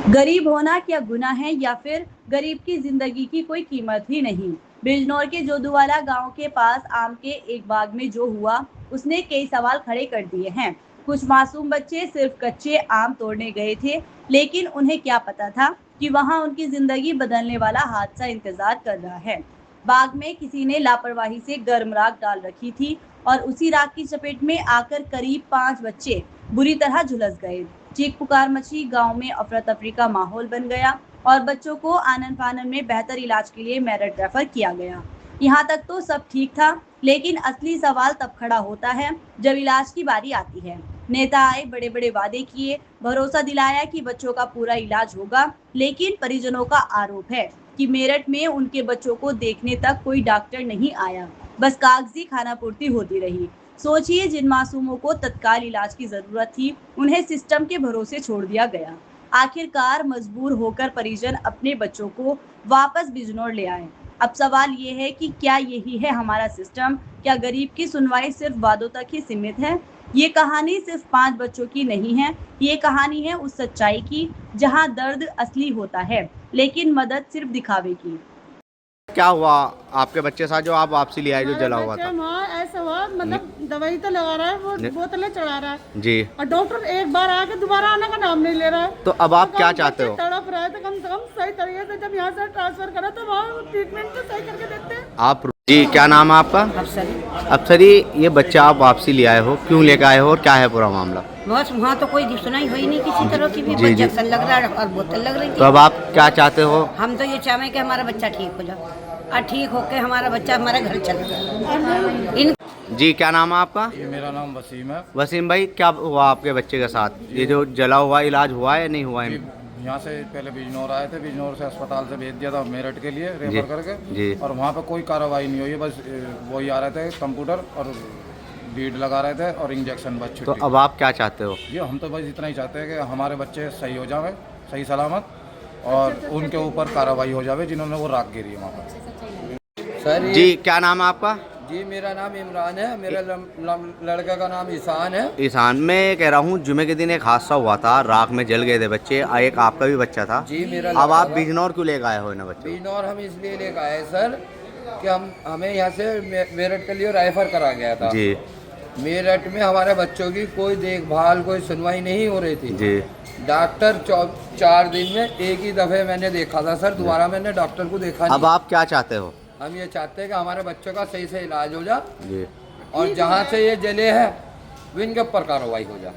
गरीब होना क्या गुनाह है या फिर गरीब की जिंदगी की कोई कीमत ही नहीं। बिजनौर के जोदूवाला गांव के पास आम के एक बाग में जो हुआ उसने कई सवाल खड़े कर दिए हैं। कुछ मासूम बच्चे सिर्फ कच्चे आम तोड़ने गए थे, लेकिन उन्हें क्या पता था कि वहां उनकी जिंदगी बदलने वाला हादसा इंतजार कर रहा है। बाग में किसी ने लापरवाही से गर्म राख डाल रखी थी और उसी राख की चपेट में आकर करीब 5 बच्चे बुरी तरह झुलस गए। चीख पुकार मची, गांव में अफरा तफरी का माहौल बन गया और बच्चों को आनन फानन में बेहतर इलाज के लिए मेरठ रेफर किया गया। यहाँ तक तो सब ठीक था, लेकिन असली सवाल तब खड़ा होता है जब इलाज की बारी आती है। नेता आए, बड़े बड़े वादे किए, भरोसा दिलाया कि बच्चों का पूरा इलाज होगा, लेकिन परिजनों का आरोप है कि मेरठ में उनके बच्चों को देखने तक कोई डॉक्टर नहीं आया, बस कागजी खानापूर्ति होती रही। सोचिए, जिन मासूमों को तत्काल इलाज की जरूरत थी उन्हें सिस्टम के भरोसे छोड़ दिया गया। आखिरकार मजबूर होकर परिजन अपने बच्चों को वापस बिजनौर ले आए। अब सवाल ये है कि क्या यही है हमारा सिस्टम? क्या गरीब की सुनवाई सिर्फ वादों तक ही सीमित है? ये कहानी सिर्फ 5 बच्चों की नहीं है, ये कहानी है उस सच्चाई की जहां दर्द असली होता है, लेकिन मदद सिर्फ दिखावे की। क्या हुआ आपके बच्चे साथ जो आप वापसी ले आए जो हमारे जला हुआ बच्चे था? वहाँ ऐसा हुआ, मतलब दवाई तो लगा रहा है, वो बोतलें चढ़ा रहा है जी। और डॉक्टर एक बार आके दोबारा आने का नाम नहीं ले रहा है। तो अब आप क्या चाहते हो? तड़प रहा है तो कम से कम सही तरीके से जब यहाँ से ट्रांसफर करा तो वहाँ ट्रीटमेंट तो सही करके देते हैं। आप जी, क्या नाम है आपका? अफसरी, ये बच्चा आप वापसी ले आए हो, क्यों लेकर आए हो और क्या है पूरा मामला? बस वहाँ तो कोई सुनाई हुई नहीं किसी तरह की भी, जी, जी। इंजेक्शन लग रहा है और बोतल लग रही तो थी। अब आप क्या चाहते हो? हम तो ये चाहें कि हमारा बच्चा ठीक हो जाए और ठीक होके हमारा बच्चा हमारे घर चला जाए। इन जी, क्या नाम है आपका? ये मेरा नाम वसीम है। वसीम भाई, क्या हुआ आपके बच्चे के साथ? ये जो जला हुआ इलाज हुआ है या नहीं हुआ है? यहाँ से पहले बिजनौर आए थे, बिजनौर से अस्पताल से भेज दिया था मेरठ के लिए रेफर करके जी। और वहाँ पे कोई कार्रवाई नहीं हुई है, बस वही आ रहे थे कंप्यूटर और बीड लगा रहे थे और इंजेक्शन बस तो छुट्टी। अब आप क्या चाहते हो? ये हम तो बस इतना ही चाहते हैं कि हमारे बच्चे सही हो जाए, सही सलामत, और उनके ऊपर कार्रवाई हो जाए जिन्होंने वो राख गिरी है वहाँ पर। सर जी, क्या नाम है आपका? जी, मेरा नाम इमरान है, मेरा लड़का का नाम ईशान है। ईशान, मैं कह रहा हूँ जुमे के दिन एक हादसा हुआ था, राख में जल गए थे बच्चे, एक आपका भी बच्चा था। जी, मेरा अब आप लड़का बिजनौर क्यों लेकर आए हो इन बच्चों? बिजनौर हम इसलिए लेकर आए सर कि हमें यहाँ से मेरठ के लिए रेफर करा गया था। जी मेरठ में हमारे बच्चों की कोई देखभाल, कोई सुनवाई नहीं हो रही थी। जी। डॉक्टर 4 दिन में एक ही दफे मैंने देखा था सर, दोबारा मैंने डॉक्टर को देखा अब नहीं। आप क्या चाहते हो? हम ये चाहते हैं कि हमारे बच्चों का सही से इलाज हो जाए जी। और जहाँ से ये जले हैं इनके ऊपर कार्रवाई हो जाए।